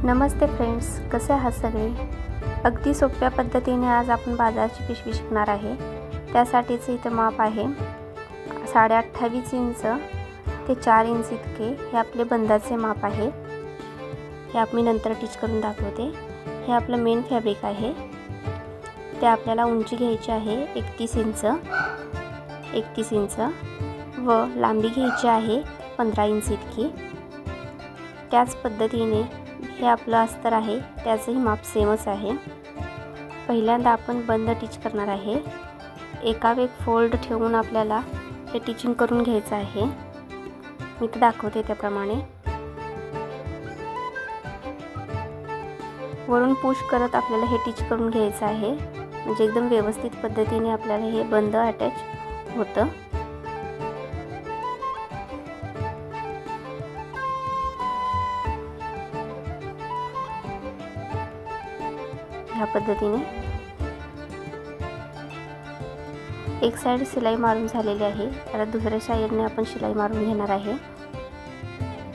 नमस्ते friends, कसे आहात सगळे? अगदी सोप्या पद्धतीने आज आपण बाजाराची पिशवी शिकणार आहे। त्यासाठीचे इथे माप आहे 28.5 इंच ते 4 इंच इतके हे आपले बंदाचे माप आहे। हे मी नंतर टिच करून दाखवते। हे आपलं मेन फॅब्रिक आहे। ते आपल्याला उंची घ्यायची आहे 31 इंच व लांबी घ्यायची आहे 15 इंच इतकी। त्याच पद्धतीने हे आपलं अस्तर आहे, त्याचंही माप सेमच आहे। पहिल्यांदा आपण बंद टिच करणार आहे। एकावर एक फोल्ड ठेवून आपल्याला हे टिचिंग करून घ्यायचं आहे। मी ते दाखवते त्याप्रमाणे वरून पुश करत आपल्याला हे टिच करून घ्यायचं आहे, म्हणजे एकदम व्यवस्थित पद्धतीने आपल्याला हे बंद अटॅच होतं। ह्या पद्धतीने एक साइड शिलाई मारून झालेली आहे। आता दुसऱ्या साइडने आपण शिलाई मारून घेणार आहे।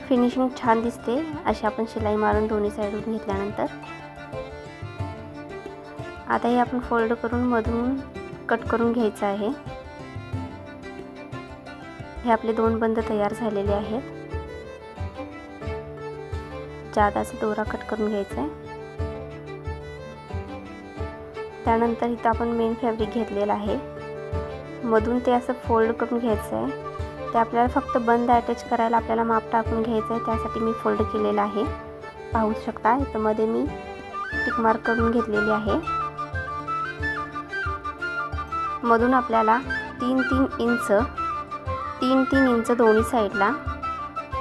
फिनिशिंग छान दिसते अशी आपण शिलाई मारून दोन्ही साइडून घेतल्यानंतर आता हे आपण फोल्ड करून मधून कट करून घ्यायचं आहे। हे आपले दोन बंद तयार झालेले आहेत। जादाचा दोरा कट करून घ्यायचा आहे। त्यानंतर इथं आपण मेन फॅब्रिक घेतलेलं आहे, मधून ते असं फोल्ड करून घ्यायचं आहे। ते आपल्याला फक्त बंद अटॅच करायला आपल्याला माप टाकून घ्यायचं आहे, त्यासाठी मी फोल्ड केलेलं आहे। पाहू शकता इथं मध्ये मी टिक मार्क करून घेतलेली आहे। मधून आपल्याला 3-3 इंच दोन्ही साईडला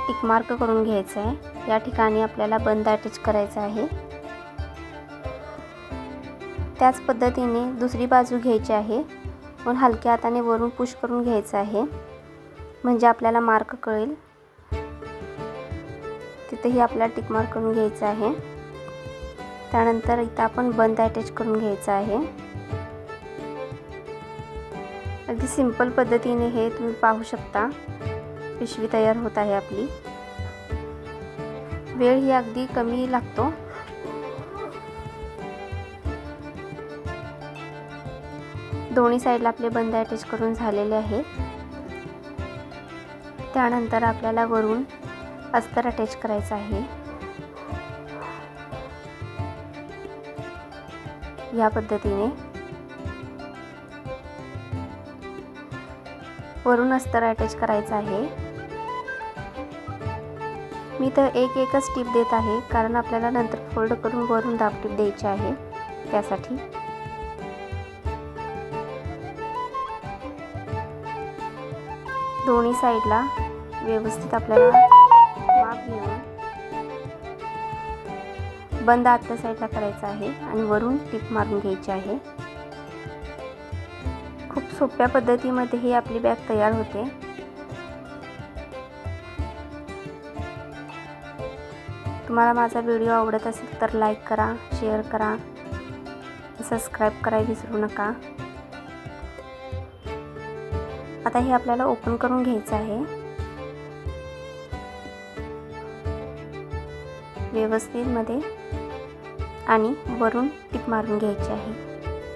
टिक मार्क करून घ्यायचं आहे। या ठिकाणी आपल्याला बंद अटॅच करायचं आहे। त्याच पद्धतीने दुसरी बाजू घ्यायची आहे व हलक्या हाताने वरून पुश करून घ्यायचं आहे, म्हणजे आपल्याला मार्क कळेल। तिथेही आपल्याला टिक मार्क करून घ्यायचं आहे। त्यानंतर इथं आपण बंद अटॅच करून घ्यायचं आहे। अगदी सिंपल पद्धतीने हे तुम्ही पाहू शकता पिशवी तयार होत आहे आपली। वेळ ही अगदी कमी लागतो। दोन्ही साइडला आपले बंद अटॅच करून झालेले आहे। त्यानंतर आपल्याला वरून अस्तर अटॅच करायचं आहे। या पद्धतीने वरून अस्तर अटॅच करायचं आहे। मी तर एकच टिप देत आहे, कारण आपल्याला नंतर फोल्ड करून वरून दाब टिप द्यायची आहे, त्यासाठी। दोन्ही साइडला व्यवस्थित आपल्याला माप घेऊन बंद आतल्या साइडला करायचं आहे आणि वरून टिप मारून घ्यायची आहे। खूप सोप्या पद्धतीमध्ये ही आपली बॅग तयार होते। तुम्हाला माझा व्हिडिओ आवडत असेल तर लाईक करा, शेअर करा, सबस्क्राईब करायला विसरू नका। आता हे आपल्याला ओपन करून घ्यायचं आहे। व्यवस्थित मध्ये आणि वरून टिप मारून घ्यायची आहे।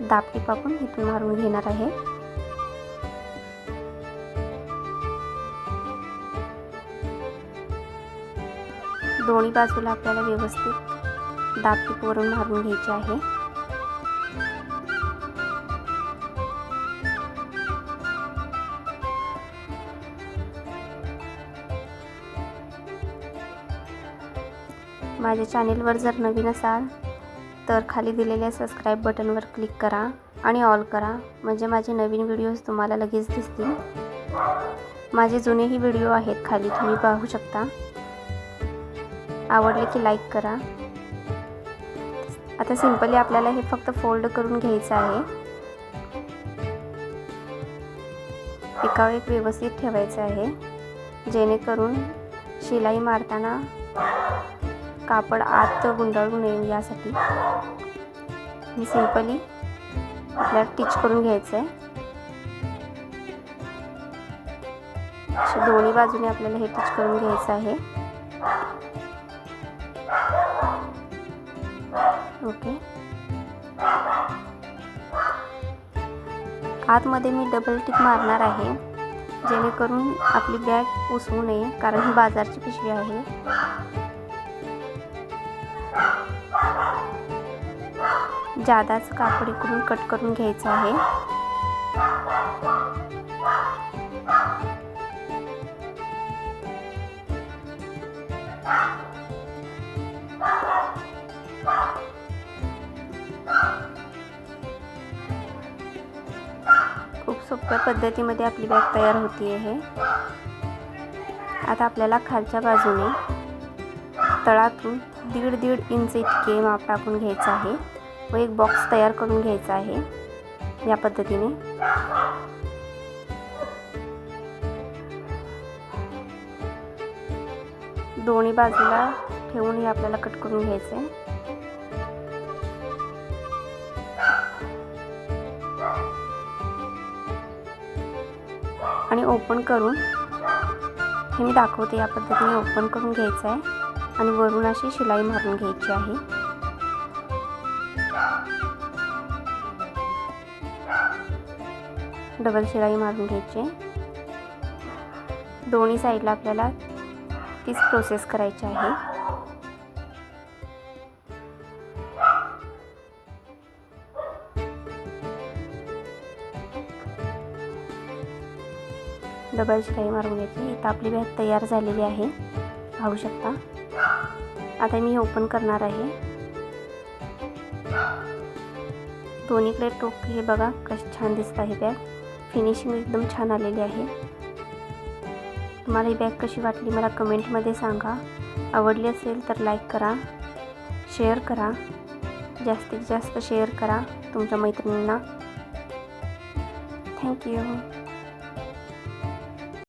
दाब टिप आपण इथून मारून घेणार आहे। दोन्ही बाजूला आपल्याला व्यवस्थित दाब टिप वरून मारून घ्यायची आहे। माझ्या चॅनेलवर जर नवीन असाल तर खाली दिलेल्या सबस्क्राईब बटनवर क्लिक करा आणि ऑल करा, म्हणजे माझे नवीन व्हिडिओज तुम्हाला लगेच दिसतील। माझे जुनेही व्हिडिओ आहेत खाली, तुम्ही पाहू शकता। आवडले की लाईक करा। आता सिंपली आपल्याला हे फक्त फोल्ड करून घ्यायचं आहे। एकावर एक व्यवस्थित ठेवायचं आहे, जेणेकरून शिलाई मारताना कापड आत गुंडाळू नये यासाठी। सिंपली आपल्याला टिच करून घ्यायचं आहे। दोन्ही बाजूने आपल्याला हे टिच करून घ्यायचं आहे। ओके. आतमध्ये मी डबल टिक मारणार आहे जेणेकरून आपली बॅग उसवू नये, कारण ही बाजारची पिशवी आहे. जादाच कापड इकडून कट करून घ्यायचं आहे. खूप सोप्या पद्धतीमध्ये आपली बॅग तयार होती आहे. आता आपल्याला खालच्या बाजूने तळातून 1.5 इंच इतके माप टाकून घ्यायचं आहे व एक बॉक्स तयार करून घ्यायचा आहे या पद्धतीने. दोन्ही बाजूला ठेवून हे आपल्याला कट करून घ्यायचं आहे. आणि ओपन करून हे मी दाखवते या पद्धतीने ओपन करून घ्यायचं आहे आणि वरून अशी शिलाई मारून घ्यायची आहे. डबल शिलाई मारून घ्यायची. दोन्ही साईडला आपल्याला तीच प्रोसेस करायची आहे. डबल शिलाई मारून घ्यायची. इथं आपली बॅग तयार झालेली आहे, पाहू शकता. आता मी ओपन करणार आहे. दोन्हीकडे टोक हे बघा कशी छान दिसत आहे बॅग. फिनिशिंग एकदम छान आलेली आहे. तुम्हाला ही बॅग कशी वाटली मला कमेंटमध्ये सांगा. आवडली असेल तर लाईक करा, शेअर करा, जास्तीत जास्त शेअर करा तुमच्या मैत्रिणींना. थँक्यू.